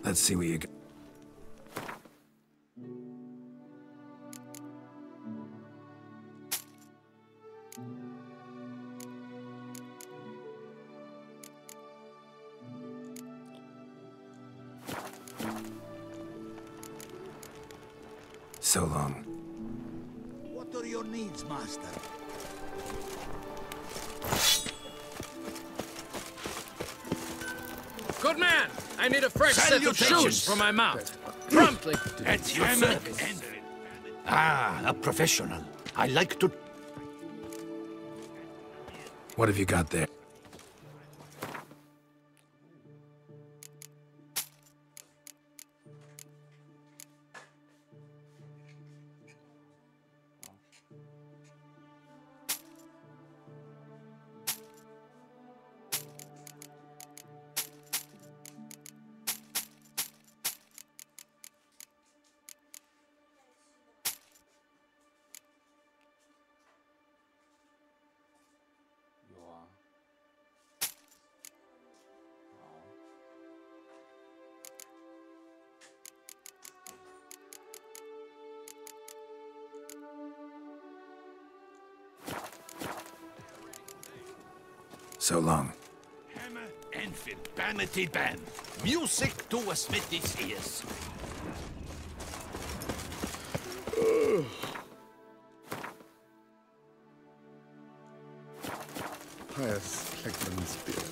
Let's see what you got. So long. What are your needs, master? Good man! I need a fresh set of shoes for my mount. Promptly. At your service. Ah, a professional. I like to... What have you got there? So long. Hammer, anvil, vanity band. Music to a smithy's ears. Pious Kegman's beard.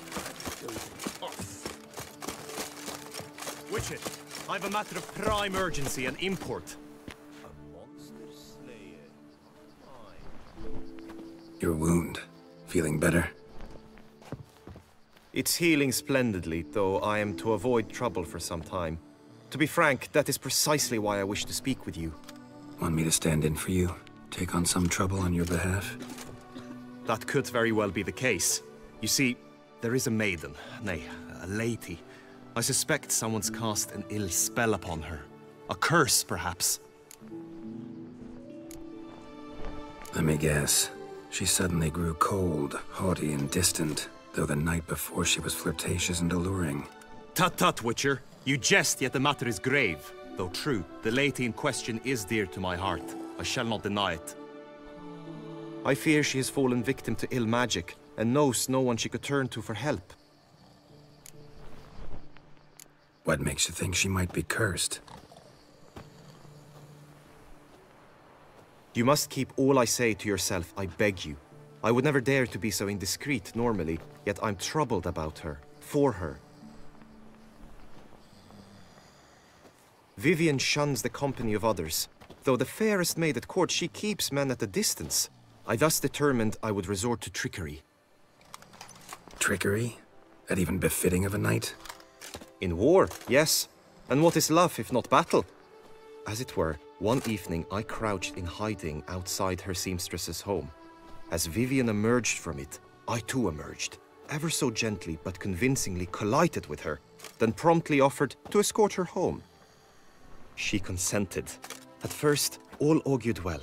Witcher, I've a matter of prime urgency and import. A monster slayer. Your wound. Feeling better? It's healing splendidly, though I am to avoid trouble for some time. To be frank, that is precisely why I wish to speak with you. Want me to stand in for you? Take on some trouble on your behalf? That could very well be the case. You see, there is a maiden, nay, a lady. I suspect someone's cast an ill spell upon her. A curse, perhaps. Let me guess. She suddenly grew cold, haughty, and distant, though the night before she was flirtatious and alluring. Tut tut, Witcher. You jest, yet the matter is grave. Though true, the lady in question is dear to my heart. I shall not deny it. I fear she has fallen victim to ill magic, and knows no one she could turn to for help. What makes you think she might be cursed? You must keep all I say to yourself, I beg you. I would never dare to be so indiscreet normally, yet I'm troubled about her, for her. Vivian shuns the company of others. Though the fairest maid at court, she keeps men at a distance. I thus determined I would resort to trickery. Trickery? That even befitting of a knight? In war, yes. And what is love if not battle? As it were, one evening I crouched in hiding outside her seamstress's home. As Vivian emerged from it, I too emerged, ever so gently but convincingly collided with her, then promptly offered to escort her home. She consented. At first, all augured well.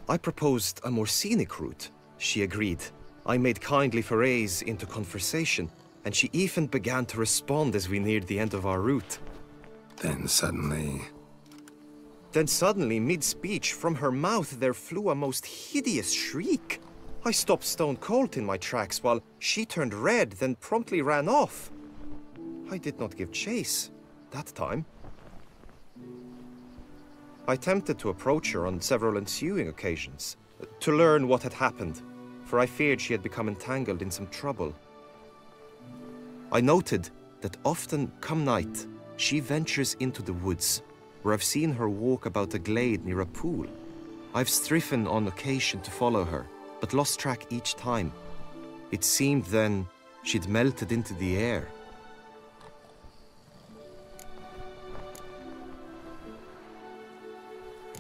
I proposed a more scenic route. She agreed. I made kindly forays into conversation, and she even began to respond as we neared the end of our route. Then suddenly, mid-speech, from her mouth there flew a most hideous shriek. I stopped stone cold in my tracks while she turned red, then promptly ran off. I did not give chase that time. I attempted to approach her on several ensuing occasions, to learn what had happened, for I feared she had become entangled in some trouble. I noted that often, come night, she ventures into the woods, where I've seen her walk about a glade near a pool. I've striven on occasion to follow her, but lost track each time. It seemed then she'd melted into the air.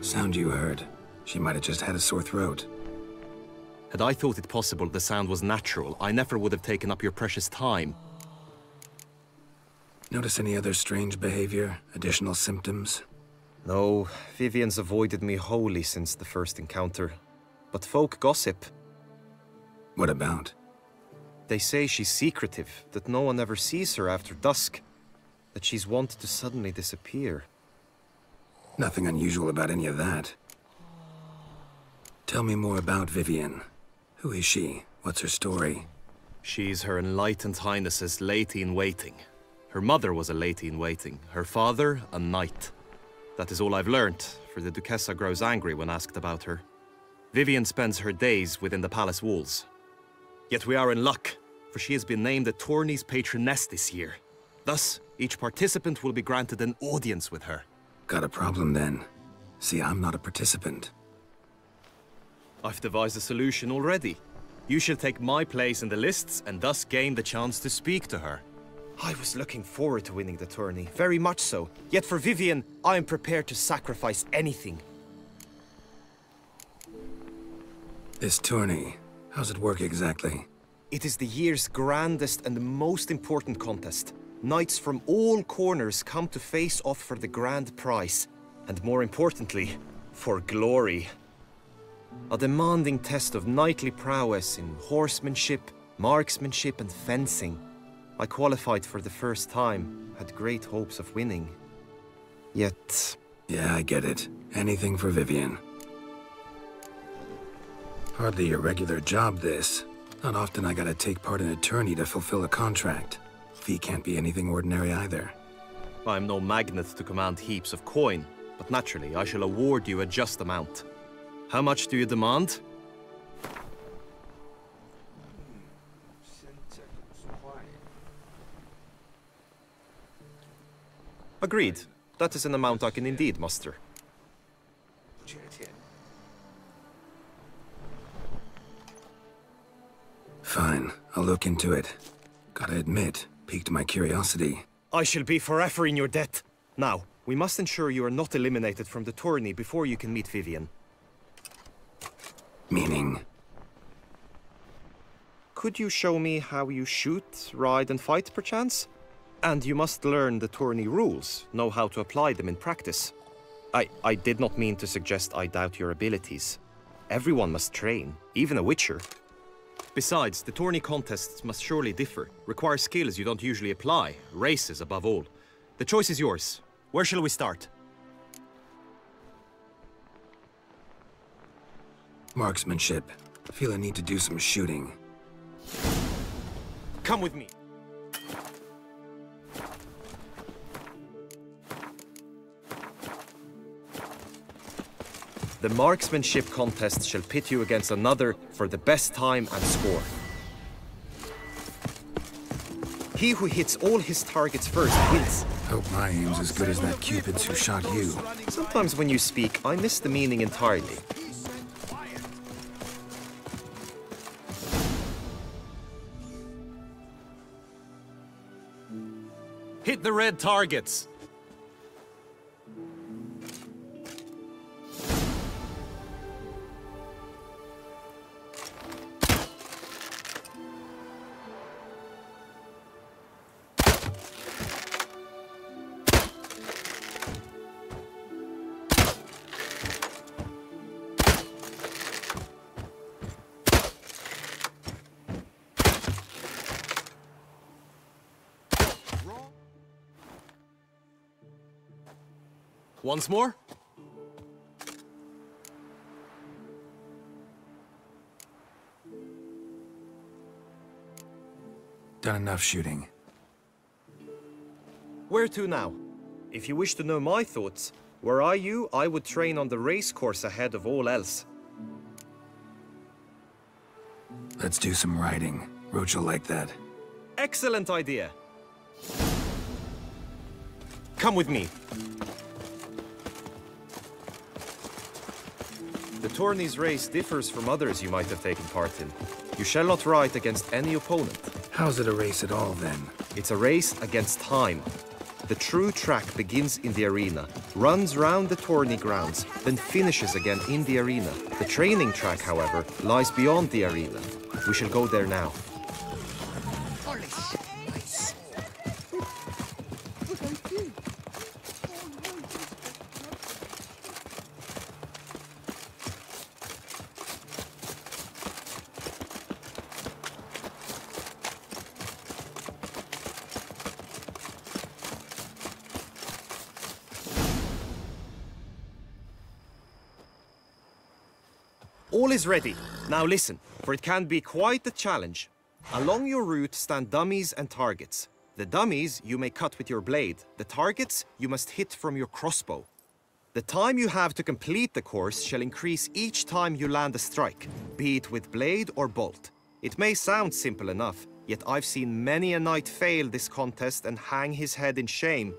sound you heard. She might have just had a sore throat. Had I thought it possible the sound was natural, I never would have taken up your precious time. Notice any other strange behavior? Additional symptoms? No, Vivian's avoided me wholly since the first encounter. But folk gossip. What about? They say she's secretive, that no one ever sees her after dusk. that she's wont to suddenly disappear. Nothing unusual about any of that. Tell me more about Vivian. Who is she? What's her story? She's Her Enlightened Highness's lady-in-waiting. Her mother was a lady-in-waiting, her father a knight. That is all I've learnt, for the Duchessa grows angry when asked about her. Vivian spends her days within the palace walls. Yet we are in luck, for she has been named the tourney's patroness this year. Thus, each participant will be granted an audience with her. Got a problem then. See, I'm not a participant. I've devised a solution already. You shall take my place in the lists and thus gain the chance to speak to her. I was looking forward to winning the tourney, very much so. Yet for Vivian, I am prepared to sacrifice anything. This tourney, how's it work exactly? It is the year's grandest and most important contest. Knights from all corners come to face off for the grand prize. And more importantly, for glory. A demanding test of knightly prowess in horsemanship, marksmanship and fencing. I qualified for the first time, had great hopes of winning. Yet... Yeah, I get it. Anything for Vivian. Hardly a regular job, this. Not often I gotta take part in a tourney to fulfill a contract. Fee can't be anything ordinary either. I'm no magnet to command heaps of coin, but naturally I shall award you a just amount. How much do you demand? Agreed. That is an amount I can indeed muster. Fine, I'll look into it. Gotta admit, piqued my curiosity. I shall be forever in your debt. Now, we must ensure you are not eliminated from the tourney before you can meet Vivian. Meaning? Could you show me how you shoot, ride and fight, perchance? And you must learn the tourney rules, know how to apply them in practice. I did not mean to suggest I doubt your abilities. Everyone must train, even a witcher. Besides, the tourney contests must surely differ, require skills you don't usually apply, races above all. The choice is yours. Where shall we start? Marksmanship. Feel I need to do some shooting. Come with me. The marksmanship contest shall pit you against another for the best time and score. He who hits all his targets first wins. Hope my aim's as good as that Cupid's who shot you. Sometimes when you speak, I miss the meaning entirely. Hit the red targets! Once more? Done enough shooting. Where to now? If you wish to know my thoughts, were I you, I would train on the race course ahead of all else. Let's do some riding. Roach will like that. Excellent idea! Come with me. The tourney's race differs from others you might have taken part in. You shall not ride against any opponent. How's it a race at all, then? It's a race against time. The true track begins in the arena, runs round the tourney grounds, then finishes again in the arena. The training track, however, lies beyond the arena. We shall go there now. All is ready. Now listen, for it can be quite the challenge. Along your route stand dummies and targets. The dummies you may cut with your blade. The targets you must hit from your crossbow. The time you have to complete the course shall increase each time you land a strike, be it with blade or bolt. It may sound simple enough, yet I've seen many a knight fail this contest and hang his head in shame.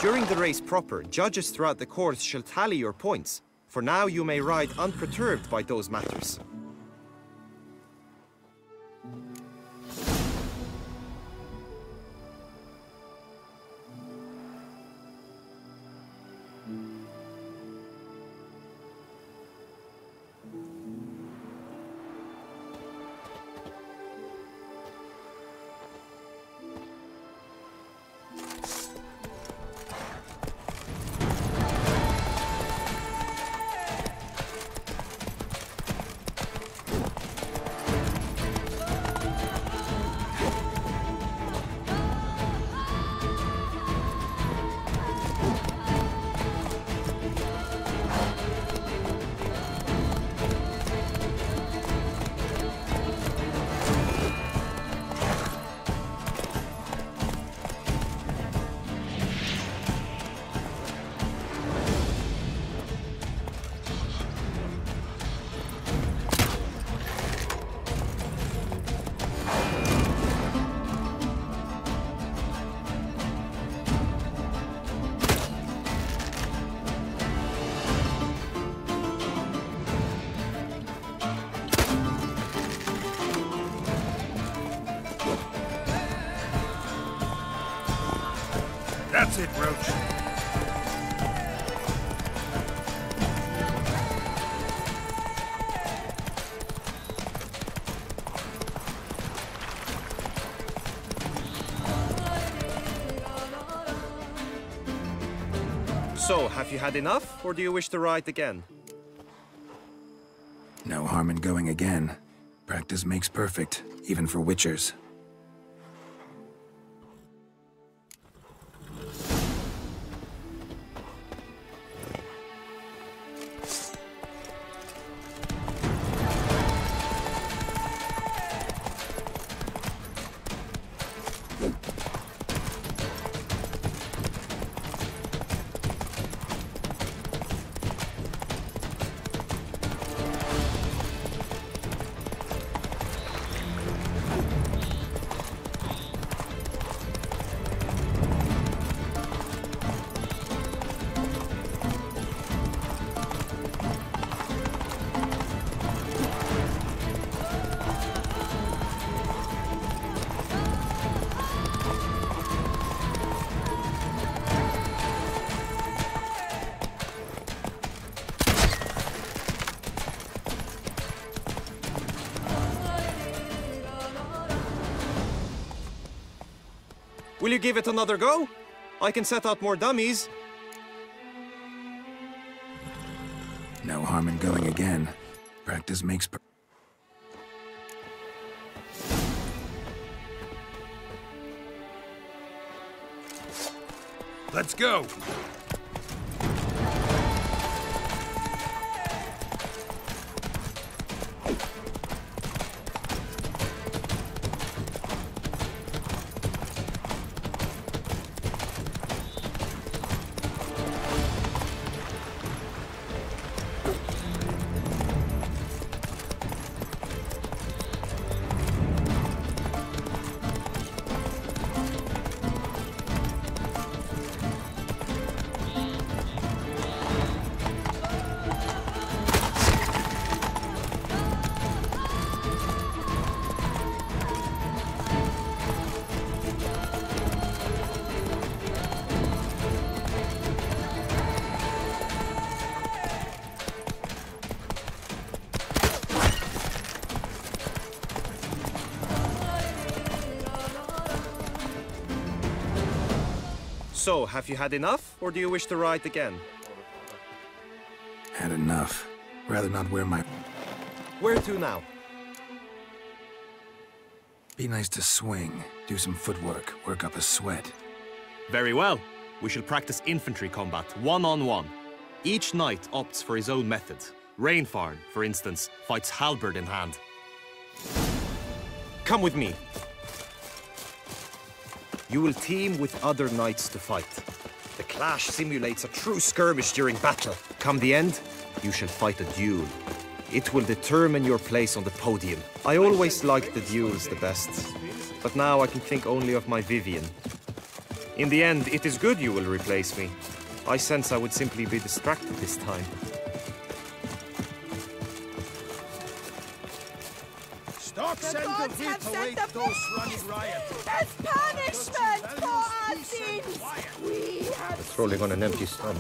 During the race proper, judges throughout the course shall tally your points. For now you may ride unperturbed by those matters. That's it, Roach. So, have you had enough, or do you wish to ride again? No harm in going again. Practice makes perfect, even for witchers. Will you give it another go? I can set out more dummies. No harm in going again. Practice makes Let's go. So, have you had enough, or do you wish to ride again? Had enough. Rather not wear my... Where to now? Be nice to swing, do some footwork, work up a sweat. Very well. We shall practice infantry combat, one-on-one. Each knight opts for his own method. Rainfarn, for instance, fights halberd in hand. Come with me. You will team with other knights to fight. The clash simulates a true skirmish during battle. Come the end, you shall fight a duel. It will determine your place on the podium. I always liked the duels the best, but now I can think only of my Vivian. In the end, it is good you will replace me. I sense I would simply be distracted this time. Stocks and gods the have wheat sent await the those running riot. as punishment for our sins. We have It's rolling on an empty stomach.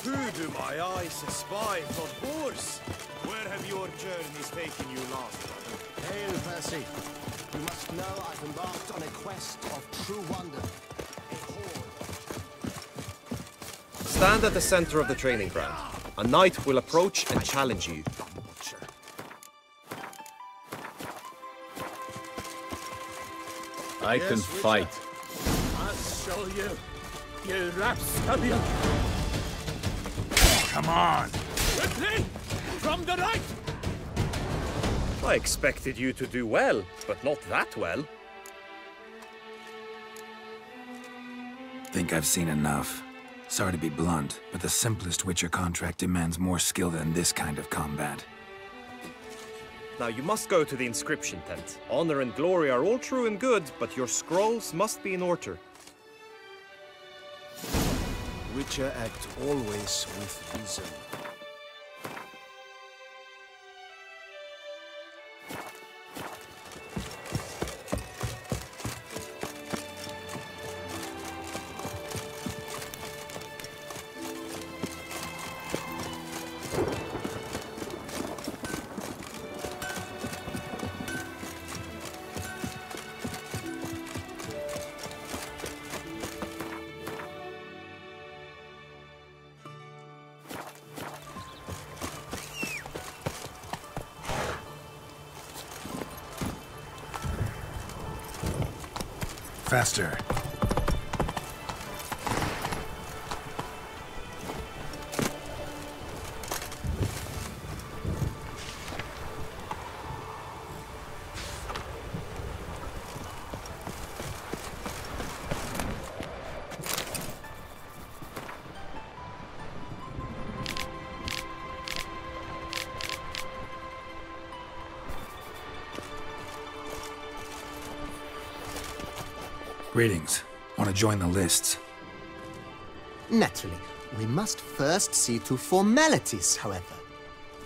Who do my eyes espy for boars? Where have your journeys taken you last? Hail, Percy. You must know I've embarked on a quest of true wonder. A horde. Stand at the center of the training ground. A knight will approach and challenge you. I can fight. I'll show you, you rapscallion. Come on! Quickly! From the right! I expected you to do well, but not that well. Think I've seen enough. Sorry to be blunt, but the simplest Witcher contract demands more skill than this kind of combat. Now you must go to the inscription tent. Honor and glory are all true and good, but your scrolls must be in order. Witcher act always with reason. Faster. Greetings. Want to join the lists? Naturally, we must first see to formalities, however.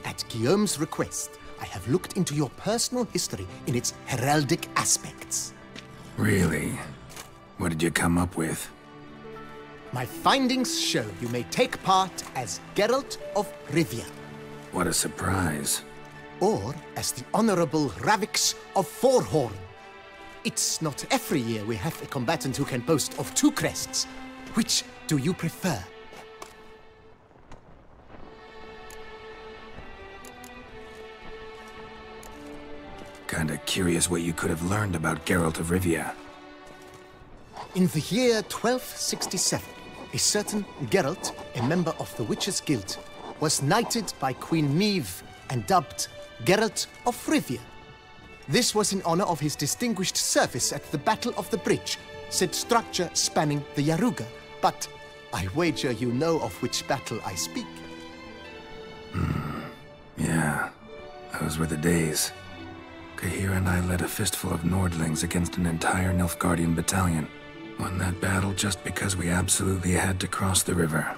At Guillaume's request, I have looked into your personal history in its heraldic aspects. Really? What did you come up with? My findings show you may take part as Geralt of Rivia, What a surprise. or as the Honorable Ravix of Forhorn. It's not every year we have a combatant who can boast of two crests. Which do you prefer? Kinda curious what you could have learned about Geralt of Rivia. In the year 1267, a certain Geralt, a member of the Witches' Guild, was knighted by Queen Meve and dubbed Geralt of Rivia. This was in honor of his distinguished service at the Battle of the Bridge, said structure spanning the Yaruga. But I wager you know of which battle I speak. Yeah, those were the days. Kahir and I led a fistful of Nordlings against an entire Nilfgaardian battalion. Won that battle just because we absolutely had to cross the river.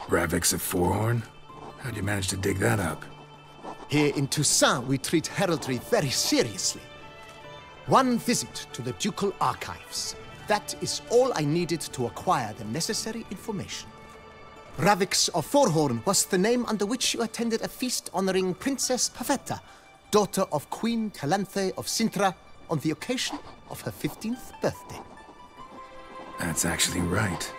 Ravix of Forhorn? How'd you manage to dig that up? Here in Toussaint, we treat heraldry very seriously. One visit to the ducal archives. That is all I needed to acquire the necessary information. Ravix of Forhorn was the name under which you attended a feast honoring Princess Pavetta, daughter of Queen Calanthe of Sintra, on the occasion of her 15th birthday. That's actually right.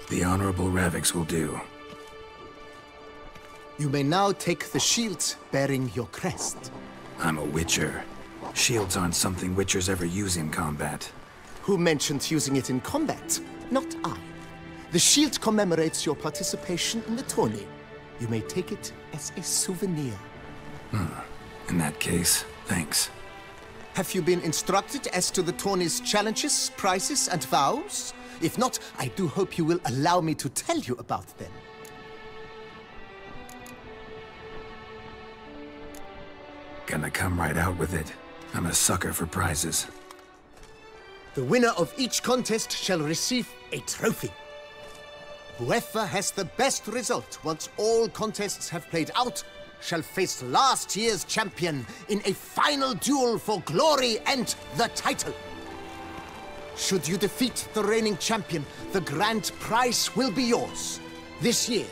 The Honorable Ravix will do. You may now take the shield bearing your crest. I'm a witcher. Shields aren't something witchers ever use in combat. Who mentioned using it in combat? Not I. The shield commemorates your participation in the tourney. You may take it as a souvenir. In that case, thanks. Have you been instructed as to the tourney's challenges, prizes, and vows? If not, I do hope you will allow me to tell you about them. Gonna come right out with it. I'm a sucker for prizes. The winner of each contest shall receive a trophy. Whoever has the best result once all contests have played out shall face last year's champion in a final duel for glory and the title. Should you defeat the reigning champion, the grand prize will be yours. This year,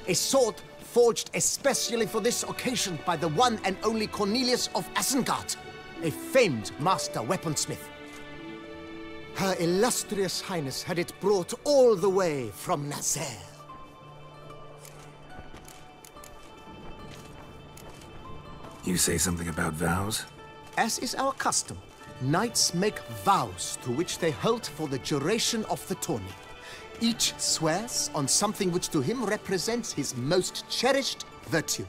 a sword forged especially for this occasion by the one and only Cornelius of Isengard, a famed master weaponsmith. Her illustrious highness had it brought all the way from Nazaire. You say something about vows? As is our custom, knights make vows to which they hold for the duration of the tourney. Each swears on something which to him represents his most cherished virtue.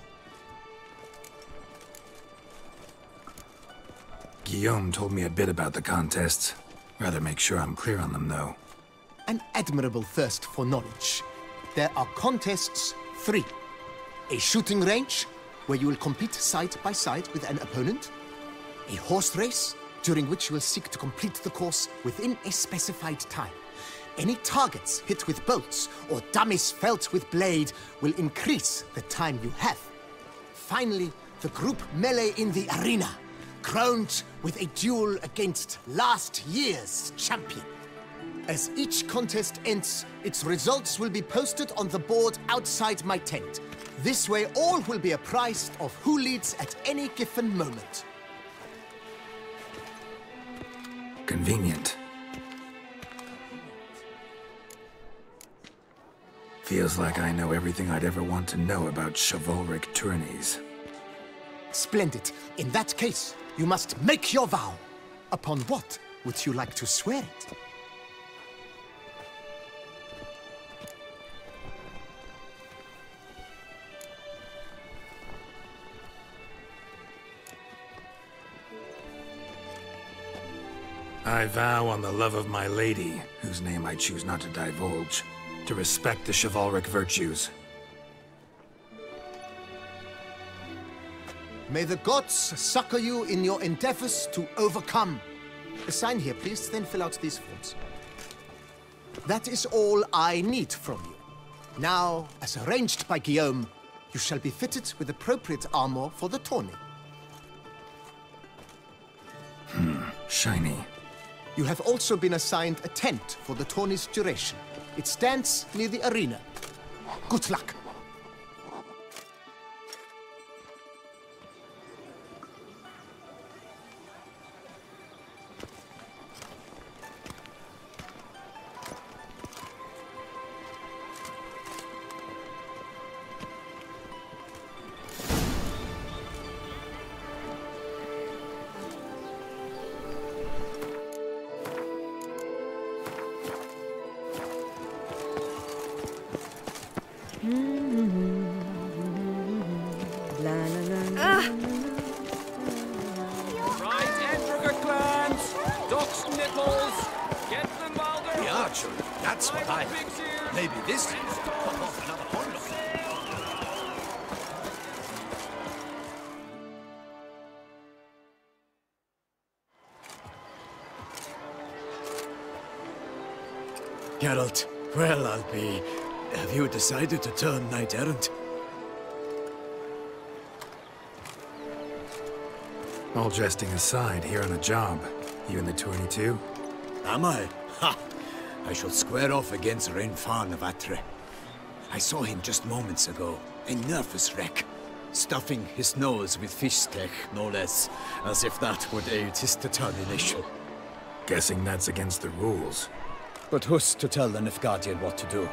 Guillaume told me a bit about the contests. Rather make sure I'm clear on them, though. An admirable thirst for knowledge. There are contests 3. A shooting range, where you will compete side by side with an opponent. A horse race, during which you will seek to complete the course within a specified time. Any targets hit with bolts or dummies felt with blade will increase the time you have. Finally, the group melee in the arena, crowned with a duel against last year's champion. As each contest ends, its results will be posted on the board outside my tent. This way, all will be apprised of who leads at any given moment. Convenient. Feels like I know everything I'd ever want to know about chivalric tourneys. Splendid. In that case, you must make your vow. Upon what would you like to swear it? I vow on the love of my lady, whose name I choose not to divulge, to respect the chivalric virtues. May the gods succor you in your endeavors to overcome. Sign here, please, then fill out these forms. That is all I need from you. Now, as arranged by Guillaume, you shall be fitted with appropriate armor for the tourney. Shiny. You have also been assigned a tent for the tourney's duration. It stands near the arena. Good luck. That's what I... Maybe this thing could pop off another horn. Geralt, well, I'll be... Have you decided to turn knight-errant? All jesting aside, here on the job. You in the tourney too? Am I? Ha! I shall square off against Rainfan of Atre. I saw him just moments ago, a nervous wreck, stuffing his nose with fish steak, no less, as if that would aid his determination. Guessing that's against the rules. But who's to tell the Nilfgaardian what to do?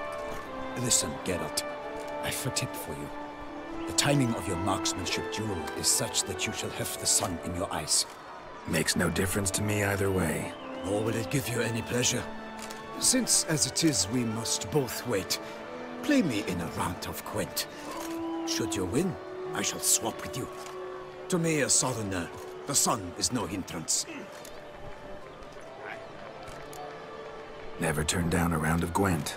Listen, Geralt, I've a tip for you. The timing of your marksmanship duel is such that you shall have the sun in your eyes. Makes no difference to me either way. Nor will it give you any pleasure. Since, as it is, we must both wait, play me in a round of Gwent. Should you win, I shall swap with you. To me, a southerner, the sun is no hindrance. Never turn down a round of Gwent.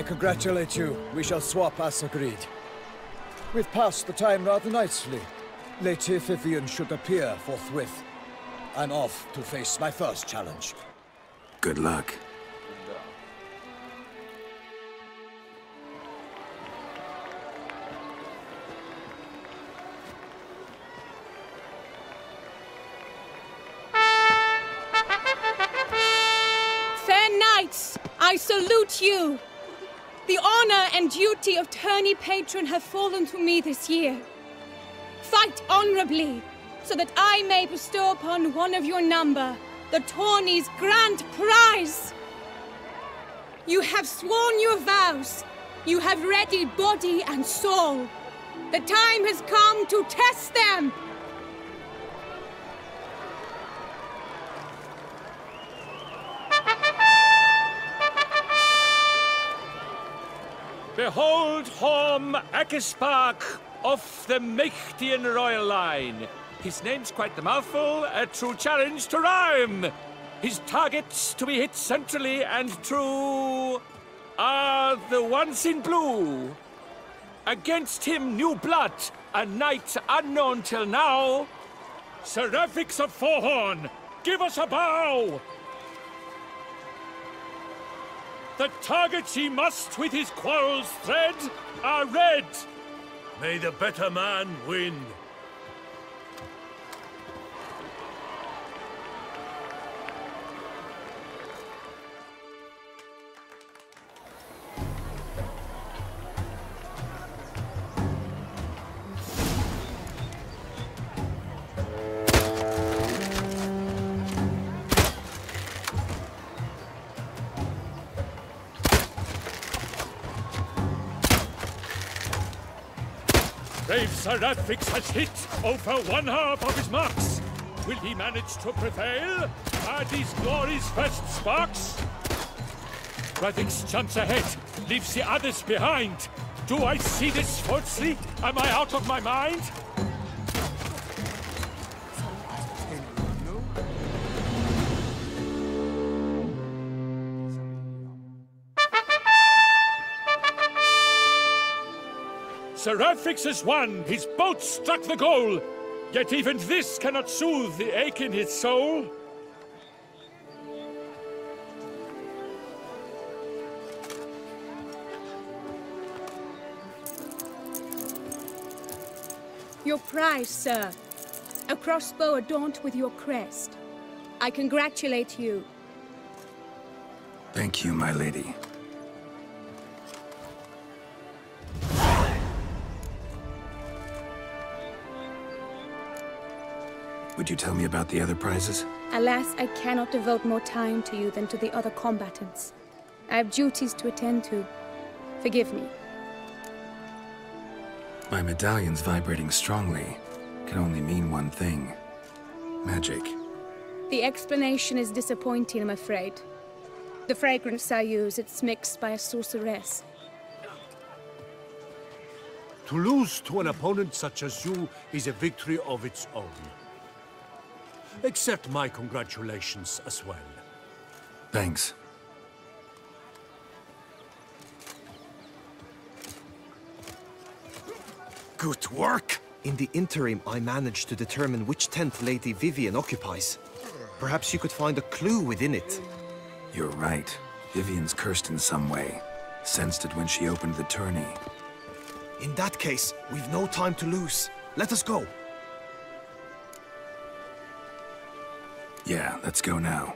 I congratulate you. We shall swap as agreed. We've passed the time rather nicely. Lady Vivian should appear forthwith. I'm off to face my first challenge. Good luck. I salute you! The honor and duty of tourney patron have fallen to me this year. Fight honorably, so that I may bestow upon one of your number the tourney's grand prize! You have sworn your vows. You have ready body and soul. The time has come to test them! Behold Horm Akispark of the Mechtian royal line. His name's quite the mouthful, a true challenge to rhyme. His targets to be hit centrally and true are the ones in blue. Against him new blood, a knight unknown till now. Seraphix of Forehorn, give us a bow! The targets he must with his quarrels thread are red. May the better man win. Brave Seraphix has hit over one half of his marks. Will he manage to prevail? Are these glory's first sparks? Radix jumps ahead, leaves the others behind. Do I see this falsely? Am I out of my mind? Seraphix has won! His boat struck the goal! Yet even this cannot soothe the ache in his soul. Your prize, sir. A crossbow adorned with your crest. I congratulate you. Thank you, my lady. Would you tell me about the other prizes? Alas, I cannot devote more time to you than to the other combatants. I have duties to attend to. Forgive me. My medallion's vibrating strongly can only mean one thing. Magic. The explanation is disappointing, I'm afraid. The fragrance I use, it's mixed by a sorceress. To lose to an opponent such as you is a victory of its own. Accept my congratulations as well. Thanks. Good work! In the interim, I managed to determine which tent Lady Vivian occupies. Perhaps you could find a clue within it. You're right. Vivian's cursed in some way. Sensed it when she opened the tourney. In that case, we've no time to lose. Let us go. Yeah, let's go now.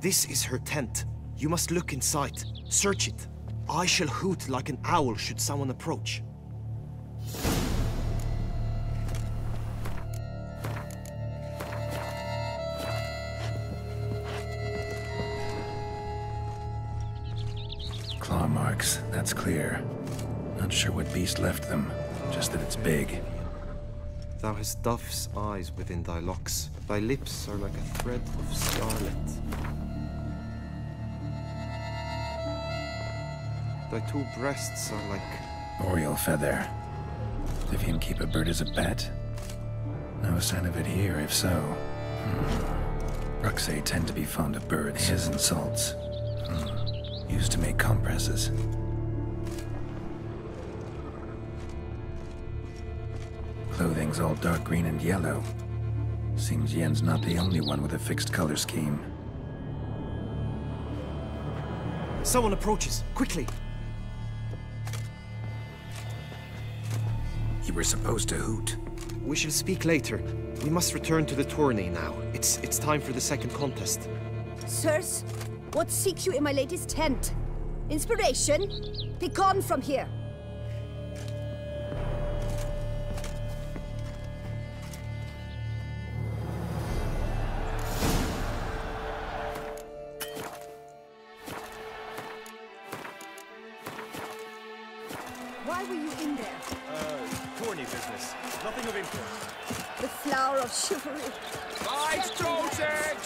This is her tent. You must look inside. Search it. I shall hoot like an owl should someone approach. Claw marks, that's clear. Not sure what beast left them, just that it's big. Thou hast dove's eyes within thy locks. Thy lips are like a thread of scarlet. Thy two breasts are like... Oriole feather. Vivian keep a bird as a pet? No sign of it here, if so. Bruxae tend to be fond of birds. His and salts. Used to make compresses. Clothing's all dark green and yellow. Seems Yen's not the only one with a fixed color scheme. Someone approaches. Quickly! You were supposed to hoot. We shall speak later. We must return to the tourney now. It's time for the second contest. Sirs, what seeks you in my lady's tent? Inspiration? Be gone from here. Why were you in there? Tourney business. Nothing of import. The flower of chivalry. Nice project!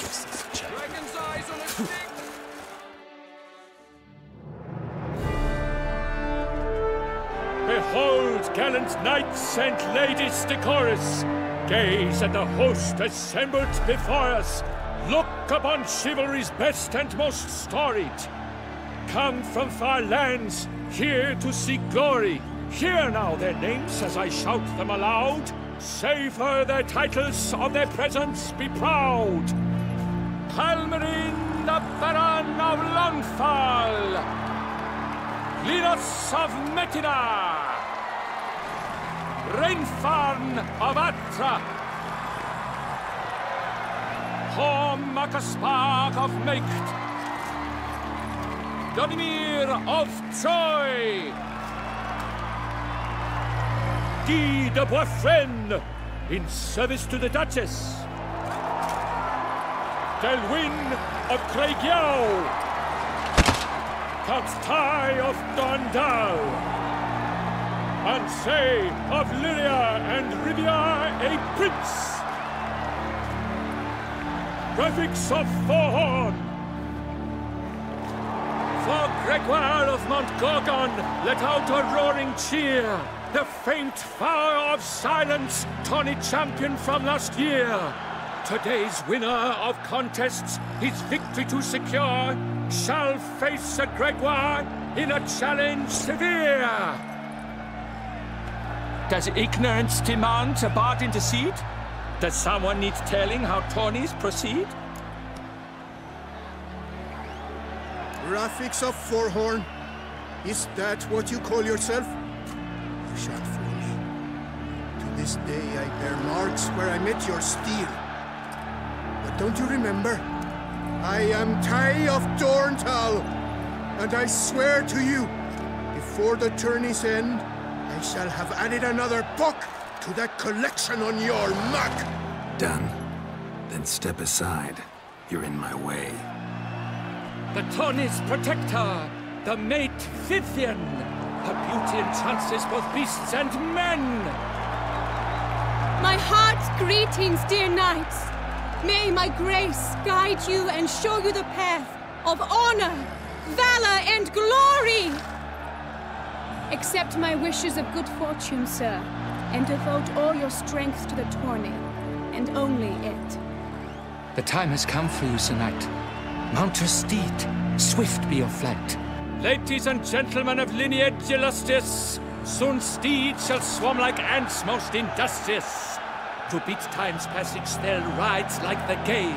Dragon's eyes on a stick! Behold, gallant knights and ladies decorous! Gaze at the host assembled before us! Look upon chivalry's best and most storied! Come from far lands, here to seek glory! Hear now their names as I shout them aloud! Savor their titles, of their presence be proud! Palmerin, the Baron of Longfall! Linus of Metina! Rainfarn of Atra! Horm Akaspag of Meikt! Donimir of Troy! Guy de Boisfren, in service to the Duchess. Delwyn of Craigiau. Count Tai of Dondal. Ansay of Lyria and Rivia a prince. Graphics of Forhorn. For Gregoire of Montgorgon, let out a roaring cheer. The faint fire of silence, tawny champion from last year. Today's winner of contests, his victory to secure, shall face Sir Gregoire in a challenge severe. Does ignorance demand a bard intercede? Does someone need telling how tourneys proceed? Graphics of Forhorn, is that what you call yourself? You shall fool me. To this day I bear marks where I met your steel. But don't you remember? I am Tai of Dorntal, and I swear to you, before the tourney's end, I shall have added another book to that collection on your map. Done. Then step aside. You're in my way. The tourney's protector, the mate Vivian. Her beauty entrances both beasts and men. My heart's greetings, dear knights. May my grace guide you and show you the path of honor, valor, and glory. Accept my wishes of good fortune, sir, and devote all your strength to the tourney, and only it. The time has come for you, Sir Knight. Mount your steed, swift be your flight. Ladies and gentlemen of lineage illustrious, soon steeds shall swarm like ants most industrious. To beat time's passage they'll ride like the gale.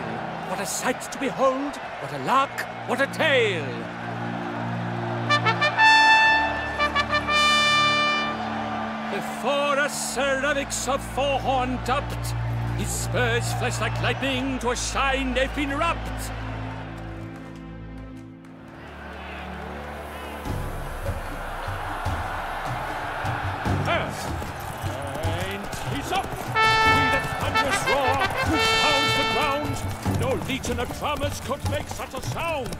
What a sight to behold, what a lark, what a tale! Before us ceramics of Forhorn dubbed, his spurs flash like lightning, to a shine they've been wrapped. And he's up! With a thunderous roar, who pounds the ground, no legion of drummers could make such a sound.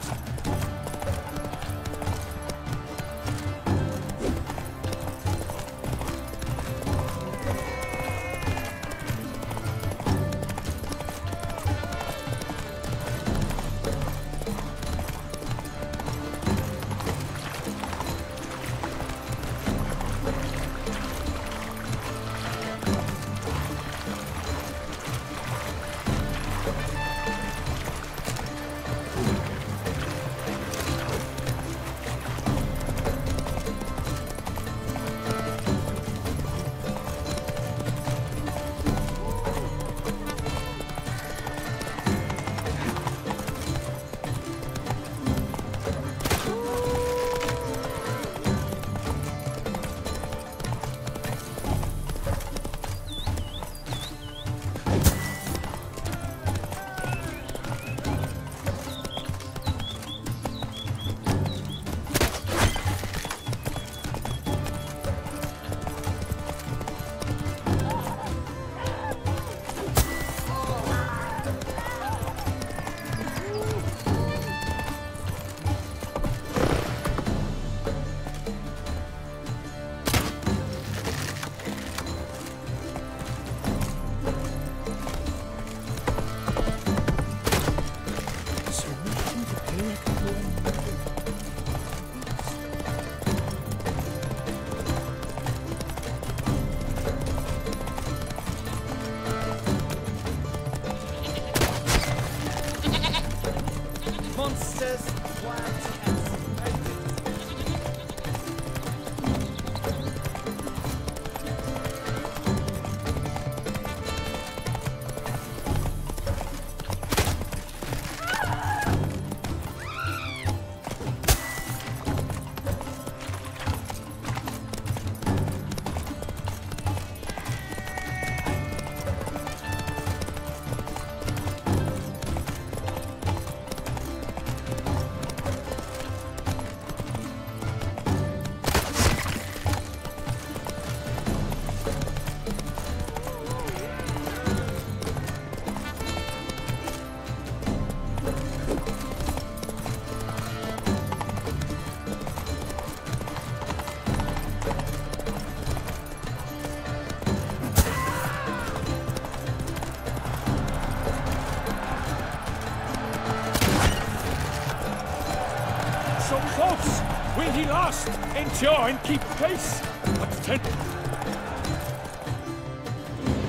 must endure and keep pace. But then...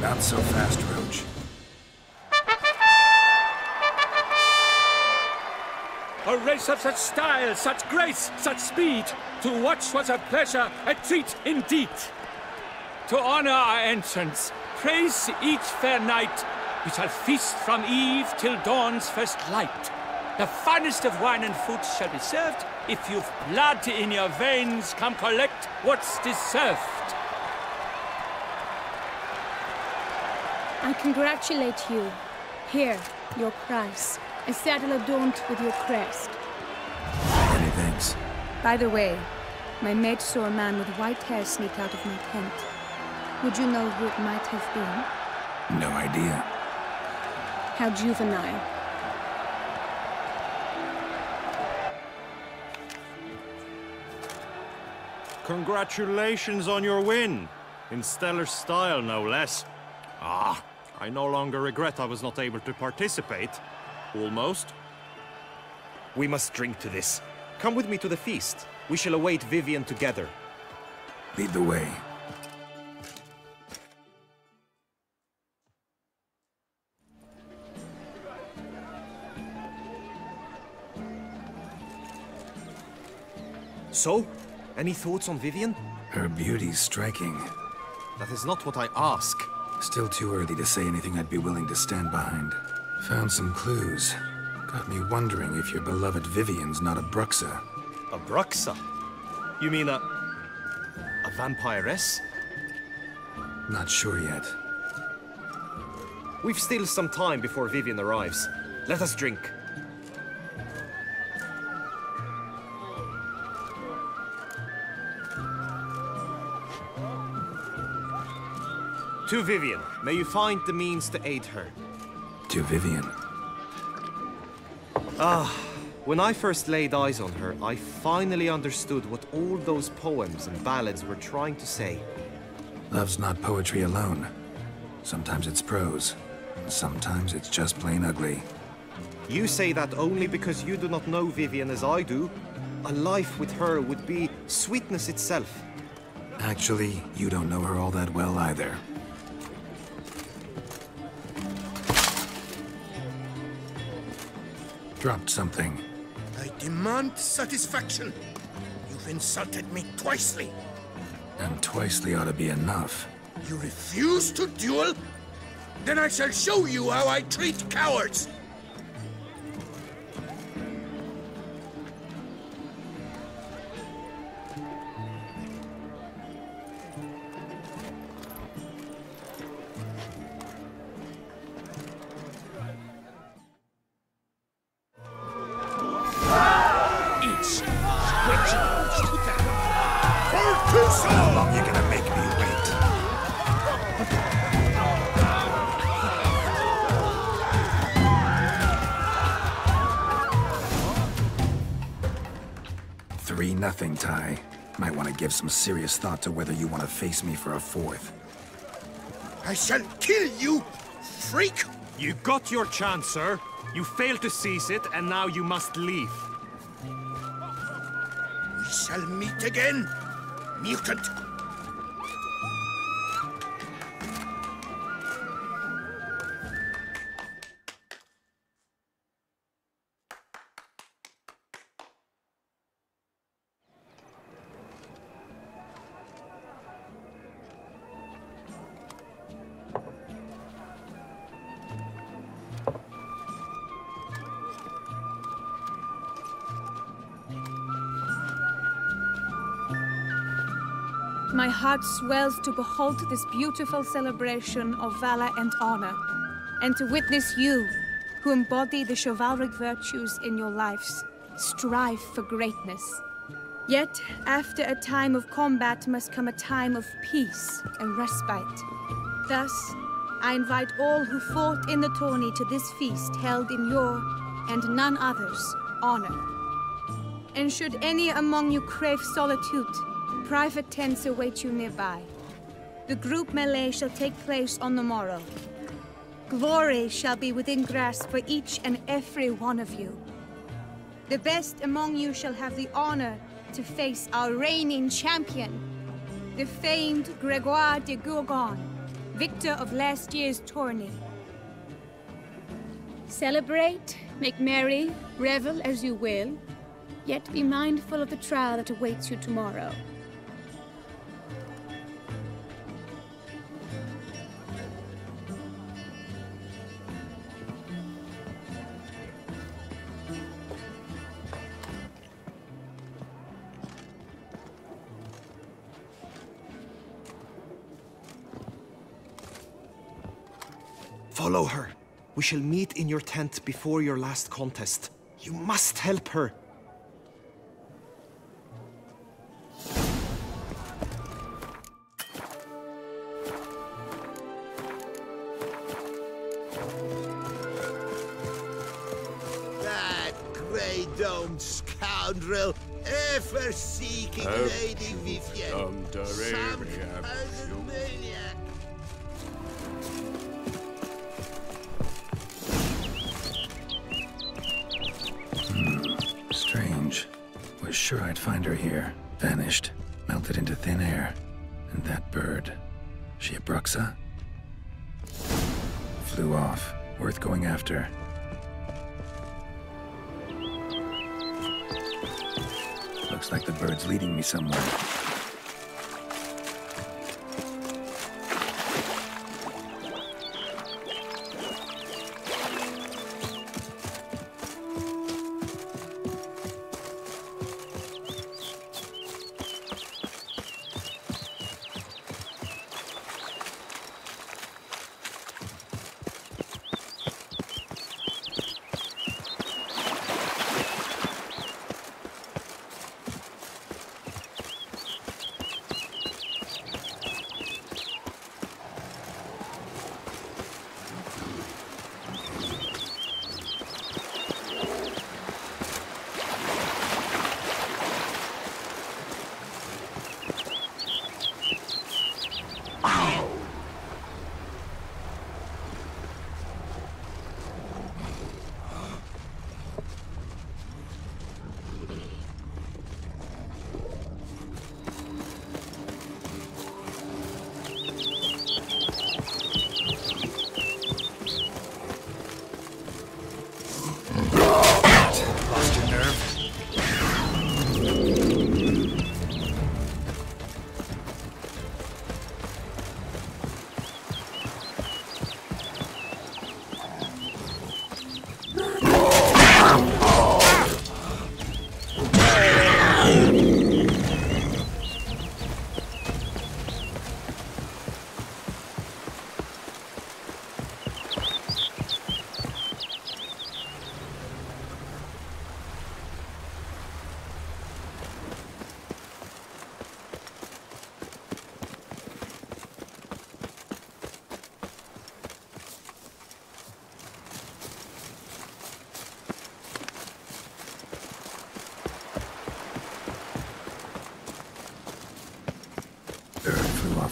Not so fast, Roach. A race of such style, such grace, such speed. To watch was a pleasure, a treat indeed. To honor our entrance, praise each fair night. We shall feast from eve till dawn's first light. The finest of wine and food shall be served. If you've blood in your veins, come collect what's deserved. I congratulate you. Here, your price. A saddle adorned with your crest. Many thanks. By the way, my mate saw a man with white hair sneak out of my tent. Would you know who it might have been? No idea. How juvenile. Congratulations on your win. In stellar style, no less. I no longer regret I was not able to participate. Almost. We must drink to this. Come with me to the feast. We shall await Vivian together. Lead the way. So, any thoughts on Vivian? Her beauty's striking. That is not what I ask. Still too early to say anything I'd be willing to stand behind. Found some clues. Got me wondering if your beloved Vivian's not a Bruxa. A Bruxa? You mean a vampiress? Not sure yet. We've still some time before Vivian arrives. Let us drink. To Vivian, may you find the means to aid her. To Vivian. When I first laid eyes on her, I finally understood what all those poems and ballads were trying to say. Love's not poetry alone. Sometimes it's prose. Sometimes it's just plain ugly. You say that only because you do not know Vivian as I do. A life with her would be sweetness itself. Actually, you don't know her all that well either. Dropped something. I demand satisfaction. You've insulted me twicely. And twicely ought to be enough. You refuse to duel? Then I shall show you how I treat cowards! How long you gonna make me wait? Three nothing, Ty. Might want to give some serious thought to whether you want to face me for a fourth. I shall kill you, freak! You got your chance, sir. You failed to seize it, and now you must leave. We shall meet again, mutant! My heart swells to behold this beautiful celebration of valor and honor, and to witness you, who embody the chivalric virtues in your lives, strive for greatness. Yet, after a time of combat must come a time of peace and respite. Thus, I invite all who fought in the tourney to this feast held in your, and none other's, honor. And should any among you crave solitude, private tents await you nearby. The group melee shall take place on the morrow. Glory shall be within grasp for each and every one of you. The best among you shall have the honor to face our reigning champion, the famed Gregoire de Gourgon, victor of last year's tourney. Celebrate, make merry, revel as you will, yet be mindful of the trial that awaits you tomorrow. Follow her. We shall meet in your tent before your last contest. You must help her. That grey-domed scoundrel, ever seeking Lady Vivienne. Some cousin maniac. Strange. Was sure I'd find her here. Vanished. Melted into thin air. And that bird. She a Bruxa? Flew off. Worth going after. Looks like the bird's leading me somewhere.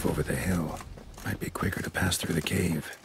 Over the hill. Might be quicker to pass through the cave.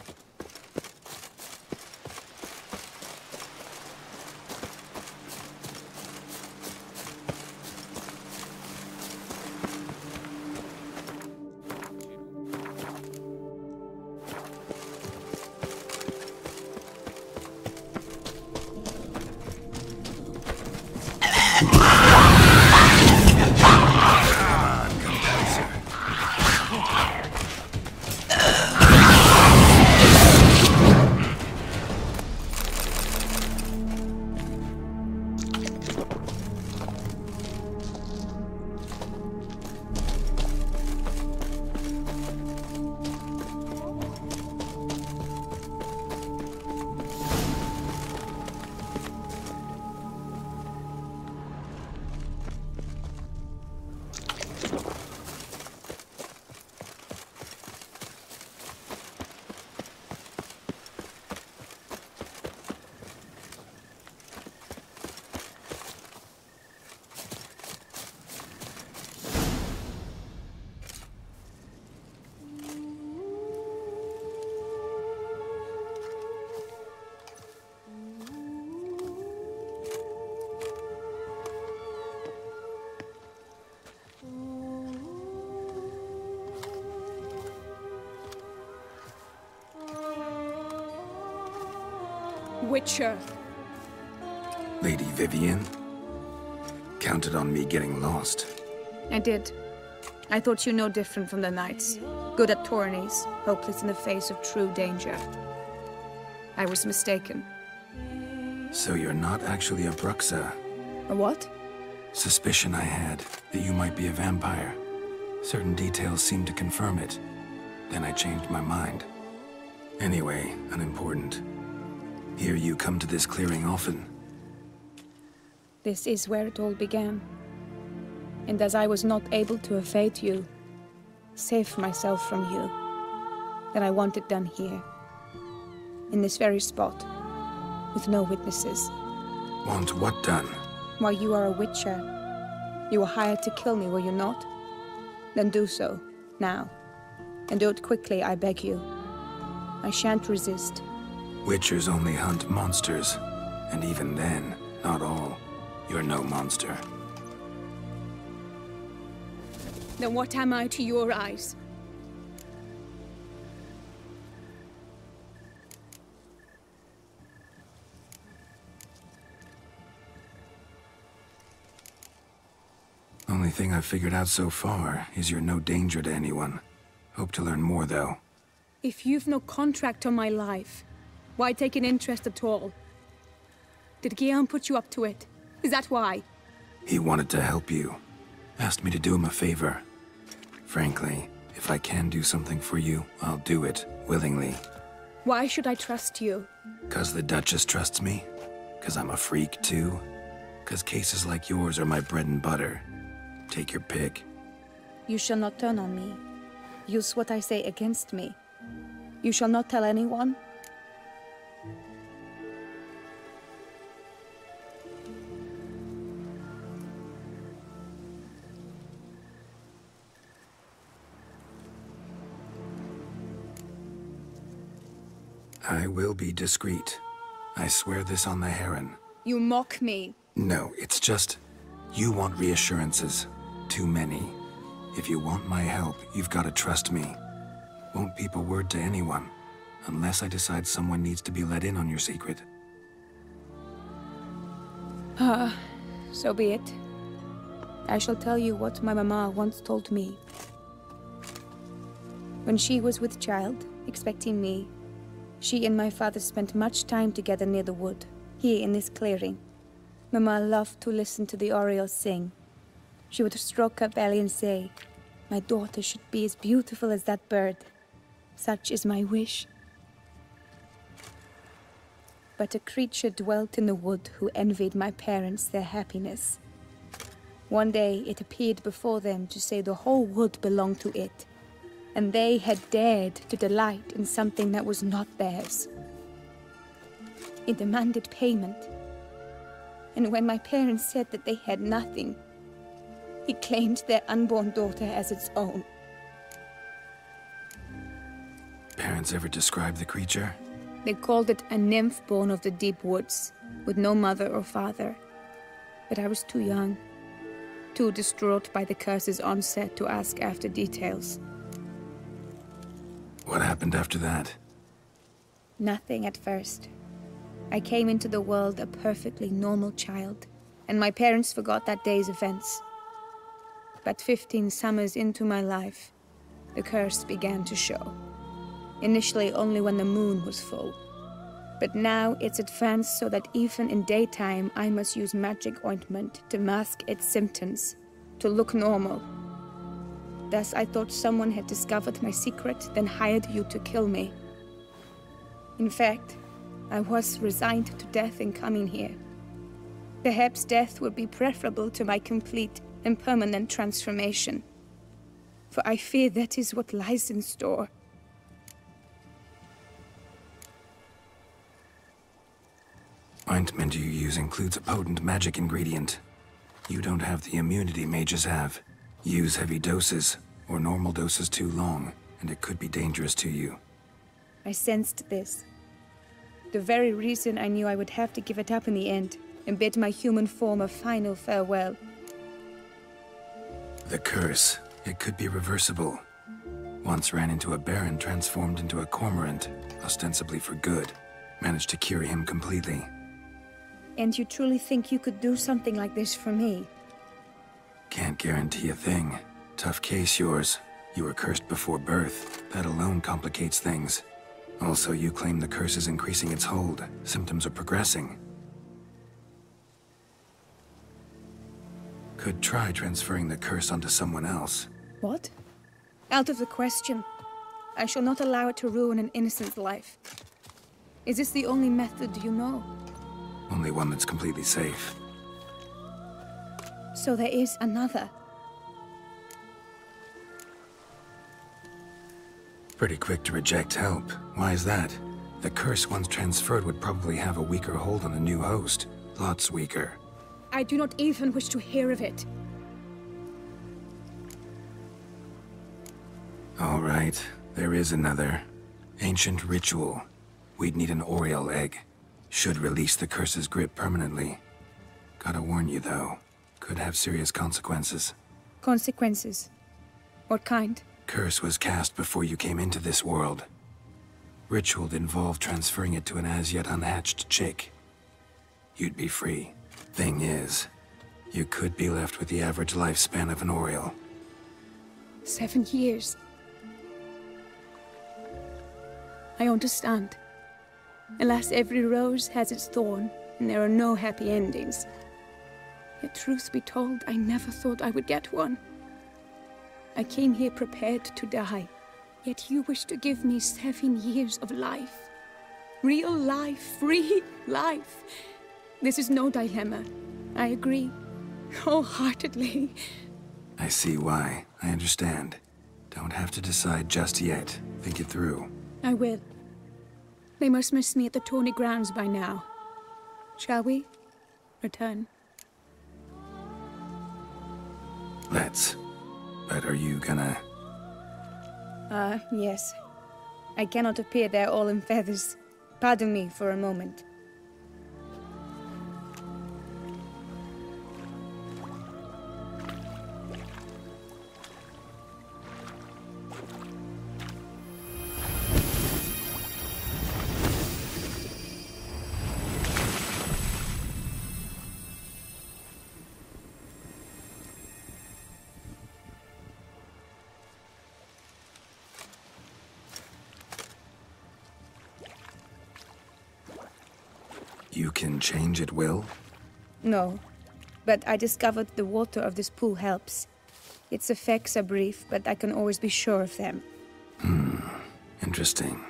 Witcher. Lady Vivian? Counted on me getting lost. I did. I thought you no different from the knights. Good at tourneys, hopeless in the face of true danger. I was mistaken. So you're not actually a Bruxa? A what? Suspicion I had, that you might be a vampire. Certain details seemed to confirm it. Then I changed my mind. Anyway, unimportant. Here you come to this clearing often. This is where it all began. And as I was not able to evade you, save myself from you, then I want it done here. In this very spot, with no witnesses. Want what done? Why, you are a witcher. You were hired to kill me, were you not? Then do so, now. And do it quickly, I beg you. I shan't resist. Witchers only hunt monsters. And even then, not all. You're no monster. Then what am I to your eyes? Only thing I've figured out so far is you're no danger to anyone. Hope to learn more, though. If you've no contract on my life, why take an interest at all? Did Guillaume put you up to it? Is that why? He wanted to help you. Asked me to do him a favor. Frankly, if I can do something for you, I'll do it, willingly. Why should I trust you? 'Cause the Duchess trusts me? 'Cause I'm a freak, too? 'Cause cases like yours are my bread and butter. Take your pick. You shall not turn on me. Use what I say against me. You shall not tell anyone? I will be discreet. I swear this on the Heron. You mock me. No, it's just... You want reassurances. Too many. If you want my help, you've got to trust me. Won't peep a word to anyone. Unless I decide someone needs to be let in on your secret. So be it. I shall tell you what my mama once told me. When she was with child, expecting me, she and my father spent much time together near the wood, here in this clearing. Mama loved to listen to the orioles sing. She would stroke her belly and say, "My daughter should be as beautiful as that bird. Such is my wish." But a creature dwelt in the wood who envied my parents their happiness. One day it appeared before them to say the whole wood belonged to it, and they had dared to delight in something that was not theirs. It demanded payment, and when my parents said that they had nothing, it claimed their unborn daughter as its own. Parents ever describe the creature? They called it a nymph born of the deep woods, with no mother or father. But I was too young, too distraught by the curse's onset to ask after details. What happened after that? Nothing at first. I came into the world a perfectly normal child, and my parents forgot that day's events. But 15 summers into my life, the curse began to show. Initially only when the moon was full. But now it's advanced so that even in daytime I must use magic ointment to mask its symptoms, to look normal. Thus I thought someone had discovered my secret, then hired you to kill me. In fact, I was resigned to death in coming here. Perhaps death would be preferable to my complete and permanent transformation. For I fear that is what lies in store. Ointment you use includes a potent magic ingredient. You don't have the immunity mages have. Use heavy doses, or normal doses too long, and it could be dangerous to you. I sensed this. The very reason I knew I would have to give it up in the end, and bid my human form a final farewell. The curse, it could be reversible. Once ran into a baron transformed into a cormorant, ostensibly for good. Managed to cure him completely. And you truly think you could do something like this for me? Can't guarantee a thing. Tough case, yours. You were cursed before birth. That alone complicates things. Also, you claim the curse is increasing its hold. Symptoms are progressing. Could try transferring the curse onto someone else. What? Out of the question. I shall not allow it to ruin an innocent's life. Is this the only method you know? Only one that's completely safe. So there is another. Pretty quick to reject help. Why is that? The curse once transferred would probably have a weaker hold on the new host. Lots weaker. I do not even wish to hear of it. All right, there is another. Ancient ritual. We'd need an Oriole egg. Should release the curse's grip permanently. Gotta warn you, though. Could have serious consequences. Consequences? What kind? Curse was cast before you came into this world. Ritual involved transferring it to an as-yet unhatched chick. You'd be free. Thing is, you could be left with the average lifespan of an Oriole. 7 years. I understand. Alas, every rose has its thorn, and there are no happy endings. Yet truth be told, I never thought I would get one. I came here prepared to die, yet you wish to give me 7 years of life. Real life, free life. This is no dilemma. I agree, wholeheartedly. I see why. I understand. Don't have to decide just yet. Think it through. I will. They must miss me at the tourney grounds by now. Shall we? Return. Let's. But are you gonna... Yes. I cannot appear there all in feathers. Pardon me for a moment. You can change at will? No, but I discovered the water of this pool helps. Its effects are brief, but I can always be sure of them. Interesting.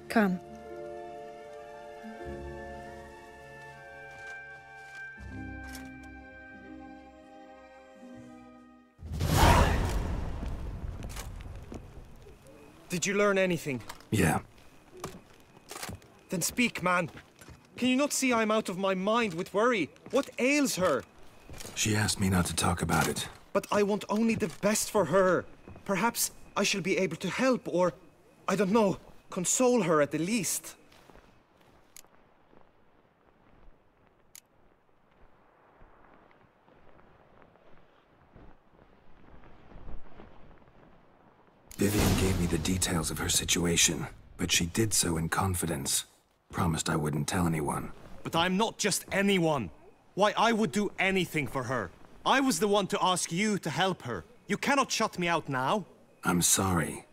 Come. Did you learn anything? Yeah. Then speak, man. Can you not see I'm out of my mind with worry? What ails her? She asked me not to talk about it. But I want only the best for her. Perhaps I shall be able to help, or, I don't know, console her at the least. Vivian gave me the details of her situation, but she did so in confidence. Promised I wouldn't tell anyone. But I'm not just anyone. Why, I would do anything for her. I was the one to ask you to help her. You cannot shut me out now. I'm sorry.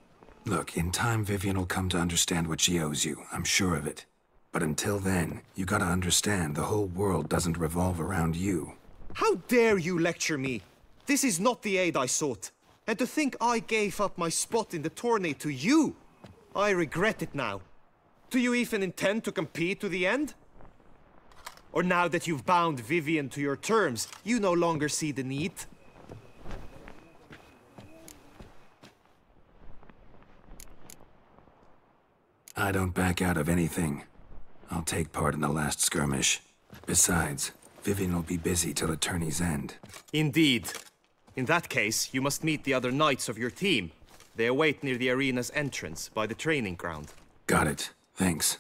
Look, in time Vivian will come to understand what she owes you. I'm sure of it. But until then, you gotta understand the whole world doesn't revolve around you. How dare you lecture me? This is not the aid I sought. And to think I gave up my spot in the tourney to you! I regret it now. Do you even intend to compete to the end? Or now that you've bound Vivian to your terms, you no longer see the need? I don't back out of anything. I'll take part in the last skirmish. Besides, Vivian will be busy till the tourney's end. Indeed. In that case, you must meet the other knights of your team. They await near the arena's entrance, by the training ground. Got it. Thanks.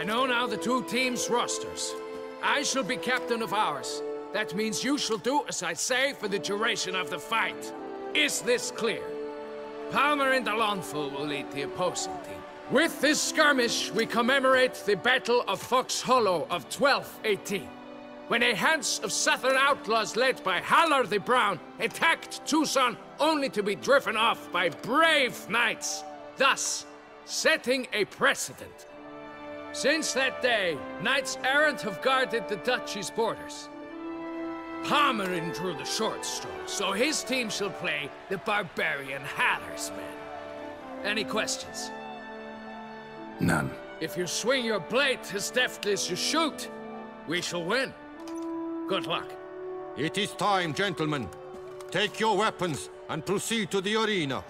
I know now the two teams' rosters. I shall be captain of ours. That means you shall do as I say for the duration of the fight. Is this clear? Palmer and Alonfo will lead the opposing team. With this skirmish, we commemorate the Battle of Fox Hollow of 1218, when a Hans of Southern outlaws led by Haller the Brown attacked Tucson only to be driven off by brave knights, thus setting a precedent. Since that day, knights errant have guarded the duchy's borders. Palmerin drew the short straw, so his team shall play the barbarian Haller's men. Any questions? None. If you swing your blade as deftly as you shoot, we shall win. Good luck. It is time, gentlemen. Take your weapons and proceed to the arena.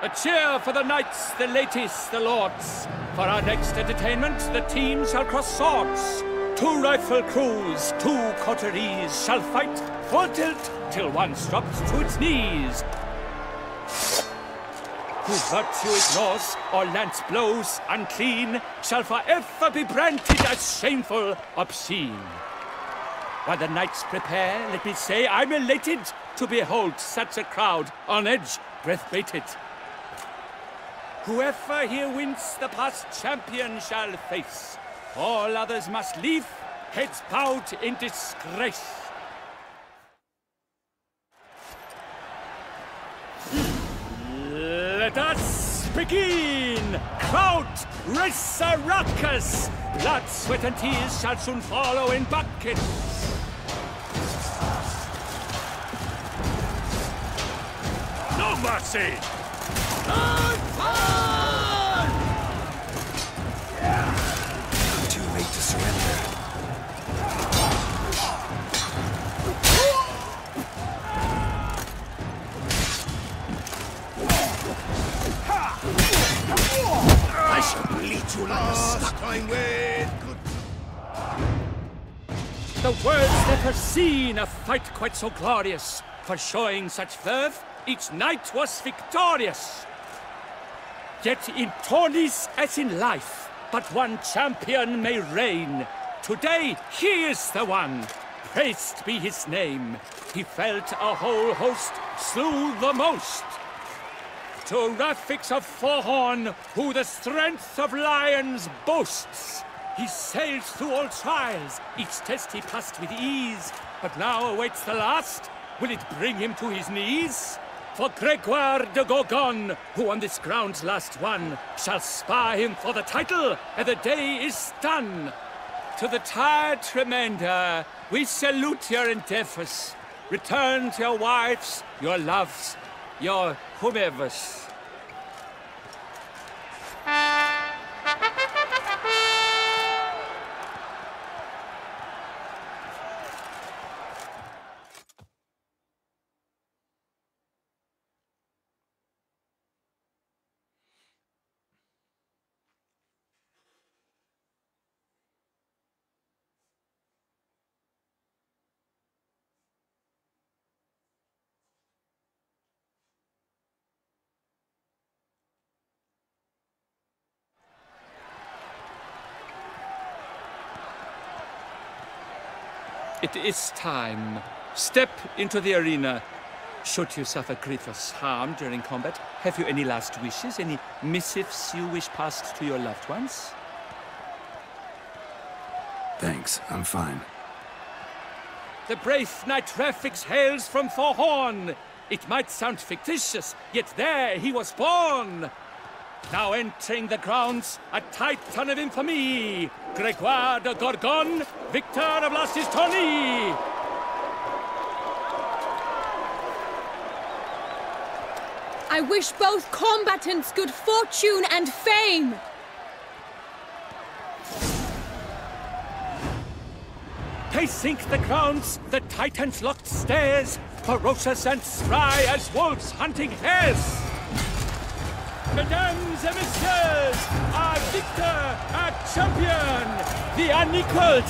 A cheer for the knights, the ladies, the lords. For our next entertainment, the teams shall cross swords. 2 rifle crews, 2 coteries shall fight full tilt till one drops to its knees. Who virtue ignores or lance blows unclean shall forever be branded as shameful, obscene. While the knights prepare, let me say I'm elated to behold such a crowd on edge, breath-baited. Whoever here wins the past champion shall face. All others must leave, heads bowed in disgrace. Let us begin! Crowd, race a ruckus! Blood, sweat, and tears shall soon follow in buckets. No mercy! Too late to surrender. I shall bleed you like a stuck with good. The world's never seen a fight quite so glorious. For showing such verve, each knight was victorious. Yet in tourneys as in life, but one champion may reign. Today he is the one. Praised be his name. He felt a whole host, slew the most. To Rafix of Forhorn, who the strength of lions boasts. He sailed through all trials, each test he passed with ease. But now awaits the last. Will it bring him to his knees? For Gregoire de Gorgon, who on this ground last won, shall spar him for the title, and the day is done. To the tired remainder, we salute your endeavors. Return to your wives, your loves, your whomevers. It is time. Step into the arena. Should you suffer grievous harm during combat, have you any last wishes? Any missives you wish passed to your loved ones? Thanks, I'm fine. The brave knight Rafix hails from Forhorn. It might sound fictitious, yet there he was born. Now entering the grounds, a titan of infamy, Gregoire de Gorgon, victor of last his tourney. I wish both combatants good fortune and fame. Pacing the grounds, the titans locked stairs, ferocious and spry as wolves hunting hares. Mesdames et messieurs, our victor, our champion, the unequaled,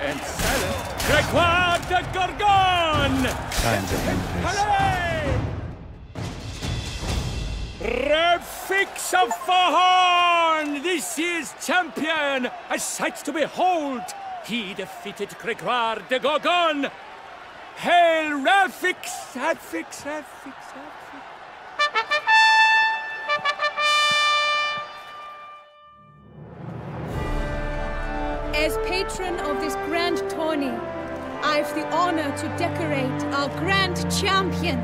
and silent Gregoire de Gorgon! Hooray! Refix of Fahorn, this year's champion, a sight to behold. He defeated Gregoire de Gorgon. Hail Refix, Refix, Refix, Refix. As patron of this grand tourney, I've the honor to decorate our grand champion.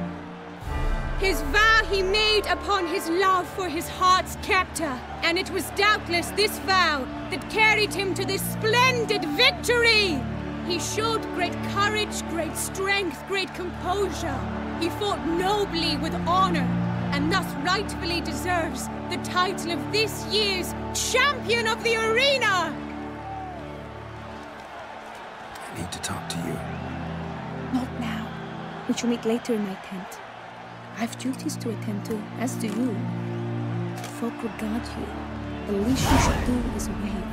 His vow he made upon his love for his heart's captor, and it was doubtless this vow that carried him to this splendid victory. He showed great courage, great strength, great composure. He fought nobly with honor, and thus rightfully deserves the title of this year's Champion of the Arena! I need to talk to you. Not now. We shall meet later in my tent. I've duties to attend to, as do you. Folk regard you. The least you should do is wave.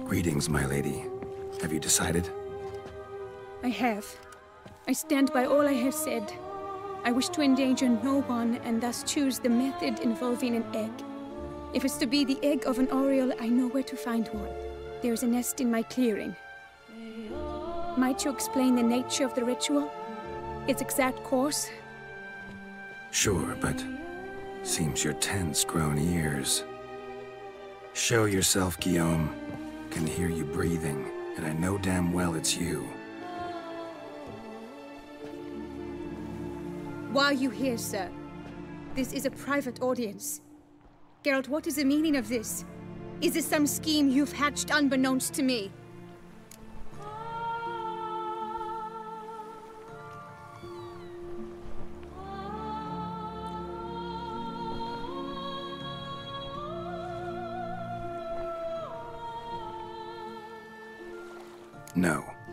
Greetings, my lady. Have you decided? I have. I stand by all I have said. I wish to endanger no one, and thus choose the method involving an egg. If it's to be the egg of an oriole, I know where to find one. There is a nest in my clearing. Might you explain the nature of the ritual? Its exact course? Sure, but seems your tense grown ears. Show yourself, Guillaume. Can hear you breathing, and I know damn well it's you. Why are you here, sir? This is a private audience. Geralt, what is the meaning of this? Is this some scheme you've hatched unbeknownst to me?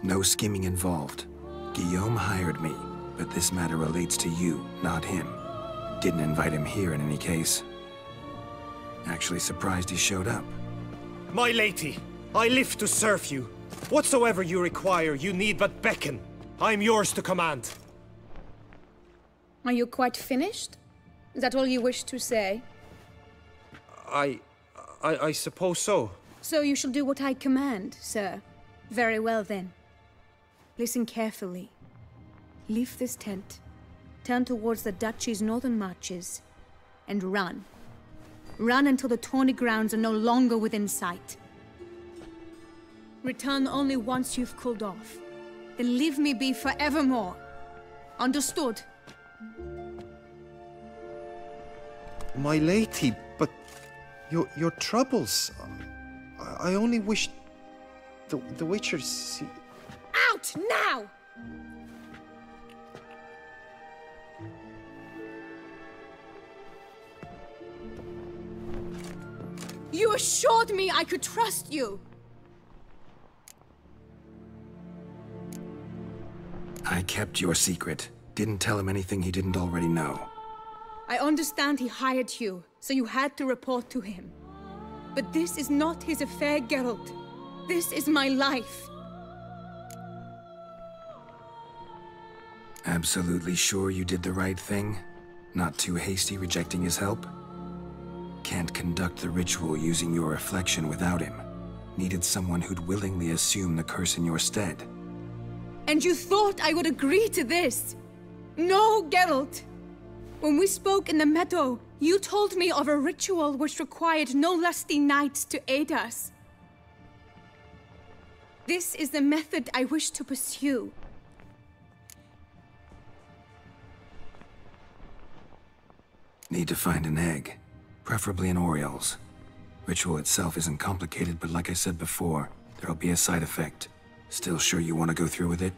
No scheming involved. Guillaume hired me, but this matter relates to you, not him. Didn't invite him here in any case. Actually surprised he showed up. My lady, I live to serve you. Whatsoever you require, you need but beckon. I'm yours to command. Are you quite finished? Is that all you wish to say? I suppose so. So you shall do what I command, sir. Very well, then. Listen carefully. Leave this tent, turn towards the duchy's northern marches, and run. Run until the tourney grounds are no longer within sight. Return only once you've cooled off. Then leave me be forevermore. Understood? My lady, but your troubles. I only wish the Witchers see. Out now! You assured me I could trust you! I kept your secret. Didn't tell him anything he didn't already know. I understand he hired you, so you had to report to him. But this is not his affair, Geralt. This is my life. Absolutely sure you did the right thing? Not too hasty rejecting his help? Can't conduct the ritual using your reflection without him. Needed someone who'd willingly assume the curse in your stead. And you thought I would agree to this? No, Geralt! When we spoke in the meadow, you told me of a ritual which required no lusty knights to aid us. This is the method I wish to pursue. Need to find an egg. Preferably an Oriole's. Ritual itself isn't complicated, but like I said before, there'll be a side effect. Still sure you want to go through with it?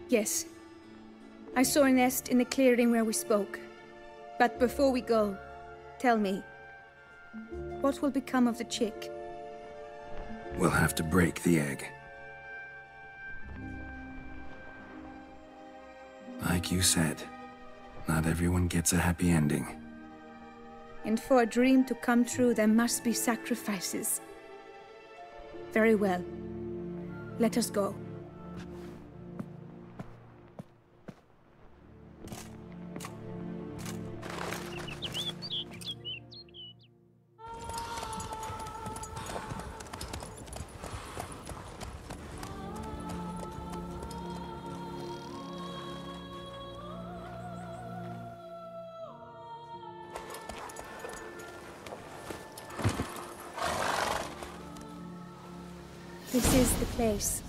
Yes. I saw a nest in the clearing where we spoke. But before we go, tell me, what will become of the chick? We'll have to break the egg. Like you said, not everyone gets a happy ending. And for a dream to come true, there must be sacrifices. Very well. Let us go. This is the place.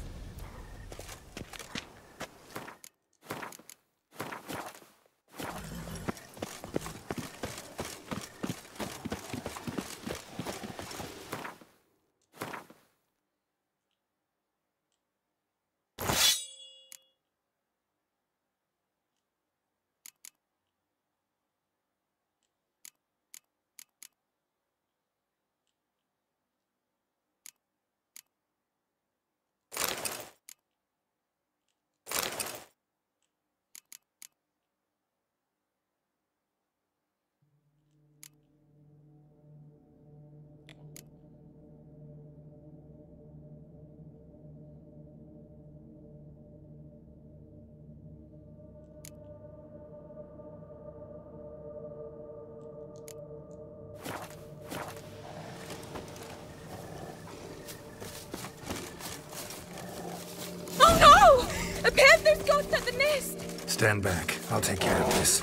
Stand back. I'll take care of this.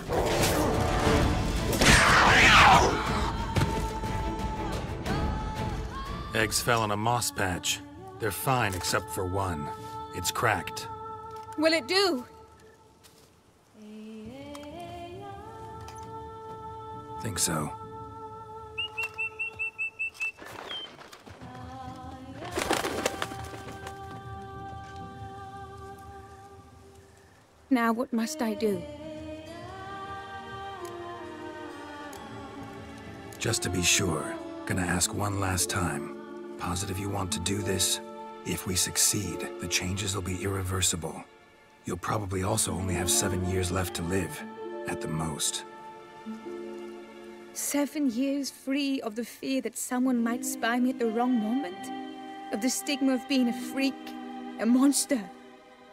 Eggs fell on a moss patch. They're fine except for one. It's cracked. Will it do? Think so. Now what must I do? Just to be sure, gonna ask one last time. Positive you want to do this? If we succeed, the changes will be irreversible. You'll probably also only have 7 years left to live, at the most. 7 years free of the fear that someone might spy me at the wrong moment? Of the stigma of being a freak, a monster?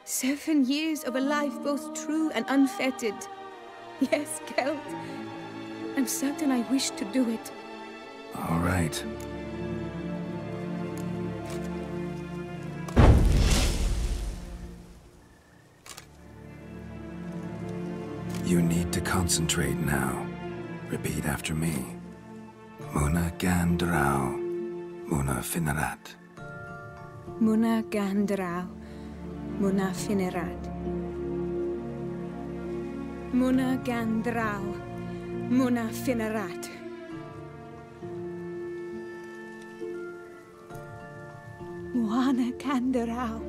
7 years of a life both true and unfettered. Yes, Kelt. I'm certain I wish to do it. All right. You need to concentrate now. Repeat after me. Muna Gandrau, Muna Finerat. Muna Gandrau, Muna Finerat. Muna Gandrau, Muna Finerat. Muana Gandrau,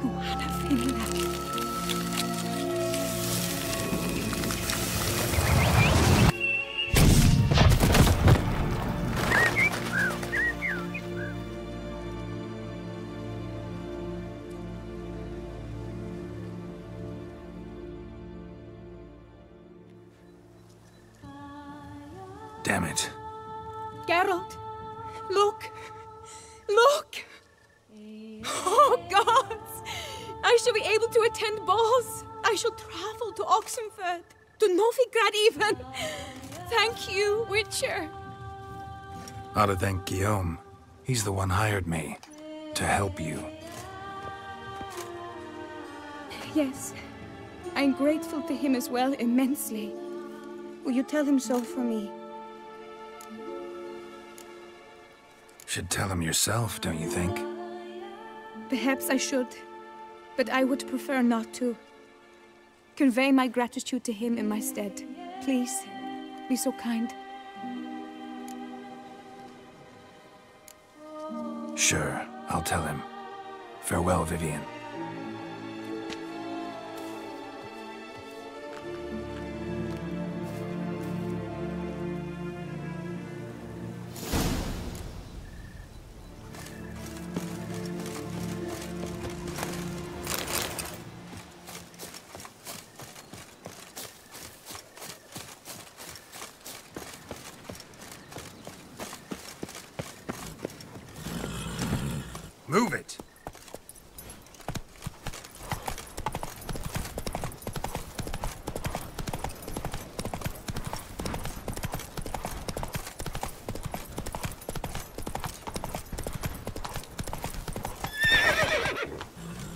Muana Finerat. Damn it. Geralt, look! Look! Oh, gods! I shall be able to attend balls. I shall travel to Oxenford, to Novigrad even. Thank you, Witcher. Ought to thank Guillaume. He's the one hired me. To help you. Yes. I'm grateful to him as well, immensely. Will you tell him so for me? Should tell him yourself, don't you think? Perhaps I should, but I would prefer not to. Convey my gratitude to him in my stead. Please, be so kind. Sure, I'll tell him. Farewell, Vivian. Move it!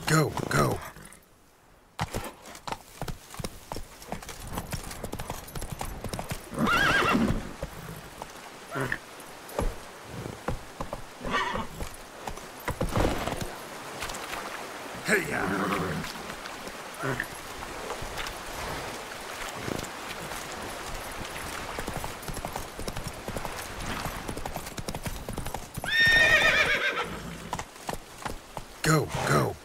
Go, go. Hey-ya! Go, go.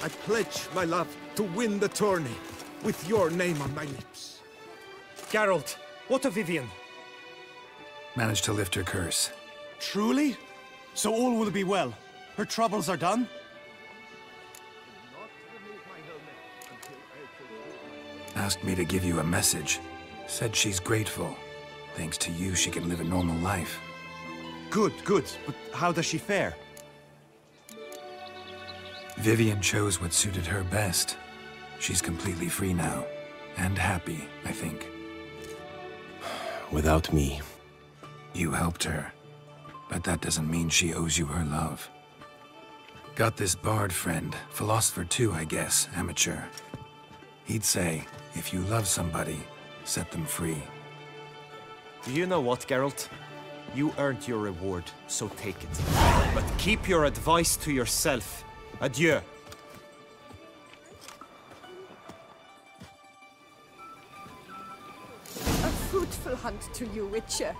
I pledge my love to win the tourney, with your name on my lips. Geralt, what of Vivian? Managed to lift her curse. Truly? So all will be well? Her troubles are done? Asked me to give you a message. Said she's grateful. Thanks to you, she can live a normal life. Good, good. But how does she fare? Vivian chose what suited her best. She's completely free now. And happy, I think. Without me. You helped her. But that doesn't mean she owes you her love. Got this bard friend. Philosopher too, I guess. Amateur. He'd say, if you love somebody, set them free. You know what, Geralt? You earned your reward, so take it. But keep your advice to yourself. Adieu. A fruitful hunt to you, Witcher.